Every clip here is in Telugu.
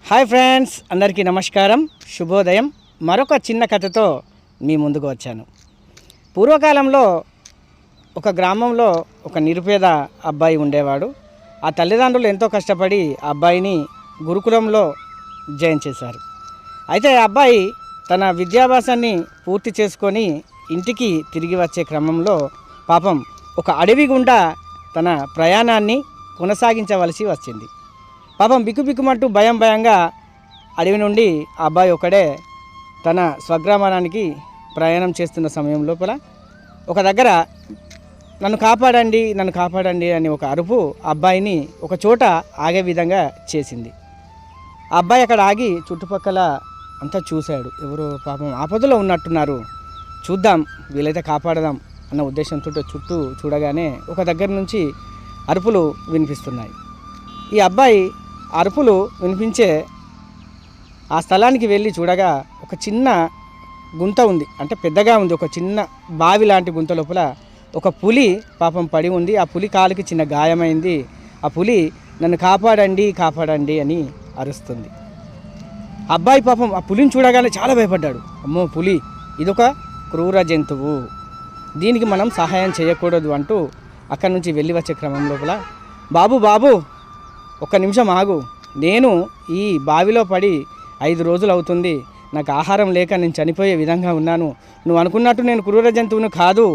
హాయ్ ఫ్రెండ్స్, అందరికీ నమస్కారం, శుభోదయం. మరొక చిన్న కథతో మీ ముందుకు వచ్చాను. పూర్వకాలంలో ఒక గ్రామంలో ఒక నిరుపేద అబ్బాయి ఉండేవాడు. ఆ తల్లిదండ్రులు ఎంతో కష్టపడి ఆ అబ్బాయిని గురుకులంలో జాయిన్ చేశారు. అయితే ఆ అబ్బాయి తన విద్యాభ్యాసాన్ని పూర్తి చేసుకొని ఇంటికి తిరిగి వచ్చే క్రమంలో పాపం ఒక అడవి గుండా తన ప్రయాణాన్ని కొనసాగించవలసి వచ్చింది. పాపం బిక్కుబిక్కుమంటూ భయంగా అడవి నుండి ఆ అబ్బాయి ఒకడే తన స్వగ్రామానికి ప్రయాణం చేస్తున్న సమయం లోపల ఒక దగ్గర నన్ను కాపాడండి అని ఒక అరుపు ఆ అబ్బాయిని ఒక చోట ఆగే విధంగా చేసింది. ఆ అబ్బాయి అక్కడ ఆగి చుట్టుపక్కల అంతా చూశాడు. ఎవరో పాపం ఆపదలో ఉన్నట్టున్నారు, చూద్దాం వీలైతే కాపాడదాం అన్న ఉద్దేశంతో చుట్టూ చూడగానే ఒక దగ్గర నుంచి అరుపులు వినిపిస్తున్నాయి. ఈ అబ్బాయి అరుపులు వినిపించే ఆ స్థలానికి వెళ్ళి చూడగా ఒక చిన్న గుంత ఉంది, అంటే పెద్దగా ఉంది. ఒక చిన్న బావి లాంటి గుంత లోపల ఒక పులి పాపం పడి ఉంది. ఆ పులి కాలుకి చిన్న గాయమైంది. ఆ పులి నన్ను కాపాడండి అని అరుస్తుంది. అబ్బాయి పాపం ఆ పులిని చూడగానే చాలా భయపడ్డాడు. అమ్మో, పులి ఇదొక క్రూర జంతువు, దీనికి మనం సహాయం చేయకూడదు అంటూ అక్కడి నుంచి వెళ్ళి వచ్చే క్రమం లోపల బాబు ఒక్క నిమిషం ఆగు, నేను ఈ బావిలో పడి 5 రోజులు అవుతుంది, నాకు ఆహారం లేక నేను చనిపోయే విధంగా ఉన్నాను. నువ్వు అనుకున్నట్టు నేను క్రూర జంతువును కాదు,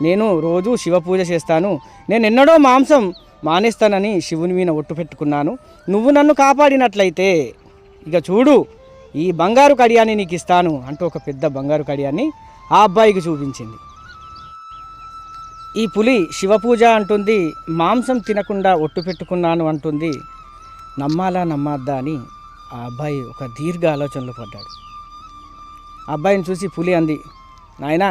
నేను రోజు శివ పూజ చేస్తాను, నేను ఎన్నడో మాంసం మానేస్తానని శివుని మీద ఒట్టు పెట్టుకున్నాను. నువ్వు నన్ను కాపాడినట్లయితే ఇక చూడు, ఈ బంగారు కడియాన్ని నీకు ఇస్తాను అంటూ ఒక పెద్ద బంగారు కడియాన్ని ఆ అబ్బాయికి చూపించింది. ఈ పులి శివపూజ అంటుంది, మాంసం తినకుండా ఒట్టు పెట్టుకున్నాను అంటుంది, నమ్మాలా అని ఆ అబ్బాయి ఒక దీర్ఘ ఆలోచనలో పడ్డాడు. ఆ అబ్బాయిని చూసి పులి అంది, నాయనా,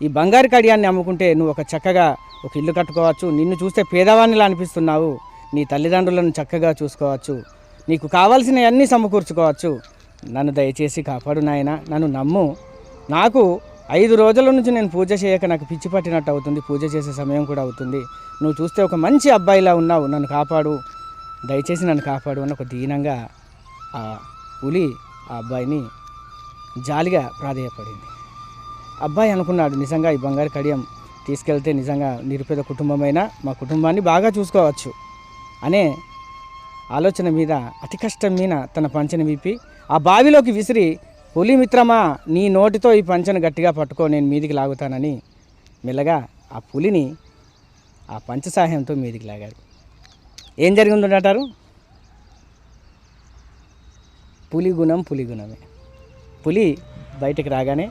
ఈ బంగారు కడియాన్ని అమ్ముకుంటే నువ్వు ఒక చక్కగా ఒక ఇల్లు కట్టుకోవచ్చు, నిన్ను చూస్తే పేదవాణ్ణిలా అనిపిస్తున్నావు, నీ తల్లిదండ్రులను చక్కగా చూసుకోవచ్చు, నీకు కావాల్సినవన్నీ సమకూర్చుకోవచ్చు, నన్ను దయచేసి కాపాడు నాయనా, నన్ను నమ్ము, నాకు 5 రోజుల నుంచి నేను పూజ చేయక నాకు పిచ్చి పట్టినట్టు అవుతుంది, పూజ చేసే సమయం కూడా అవుతుంది, నువ్వు చూస్తే ఒక మంచి అబ్బాయిలా ఉన్నావు, నన్ను కాపాడు, దయచేసి నన్ను కాపాడు అని ఒక దీనంగా ఆ పులి ఆ అబ్బాయిని జాలిగా ప్రాధేయపడింది. అబ్బాయి అనుకున్నాడు, నిజంగా ఈ బంగారు కడియం తీసుకెళ్తే నిజంగా నిరుపేద కుటుంబమైనా మా కుటుంబాన్ని బాగా చూసుకోవచ్చు అనే ఆలోచన మీద అతి కష్టం మీద తన పంచెను విప్పి ఆ బావిలోకి విసిరి, పులి మిత్రమా, నీ నోటితో ఈ పంచెను గట్టిగా పట్టుకో, నేను మీదికి లాగుతానని మెల్లగా ఆ పులిని ఆ పంచ సహాయంతో మీదికి లాగాడు. ఏం జరిగిందంటారు? పులి గుణమే. పులి బయటికి రాగానే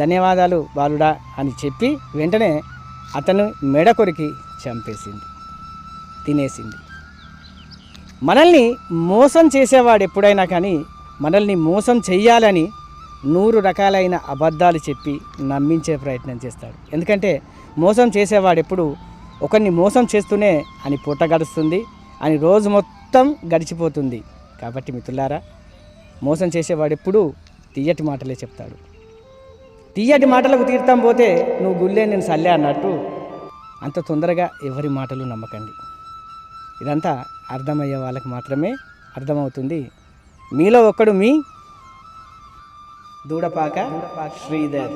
ధన్యవాదాలు బాలుడా అని చెప్పి వెంటనే అతను మెడ కొరికి చంపేసింది, తినేసింది. మనల్ని మోసం చేసేవాడు ఎప్పుడైనా కానీ మనల్ని మోసం చెయ్యాలని 100 రకాలైన అబద్ధాలు చెప్పి నమ్మించే ప్రయత్నం చేస్తాడు. ఎందుకంటే మోసం చేసేవాడు ఎప్పుడు ఒకరిని మోసం చేస్తూనే అని పూట గడుస్తుంది అని రోజు మొత్తం గడిచిపోతుంది. కాబట్టి మిత్రులారా, మోసం చేసేవాడు ఎప్పుడు తీయటి మాటలే చెప్తాడు. తీయటి మాటలకు తీర్థం పోతే నువ్వు గుళ్ళే నేను సల్లే అన్నట్టు అంత తొందరగా ఎవరి మాటలు నమ్మకండి. ఇదంతా అర్థమయ్యే వాళ్ళకి మాత్రమే అర్థమవుతుంది. మీలో ఒక్కడు మీ దూడపాక శ్రీధర్.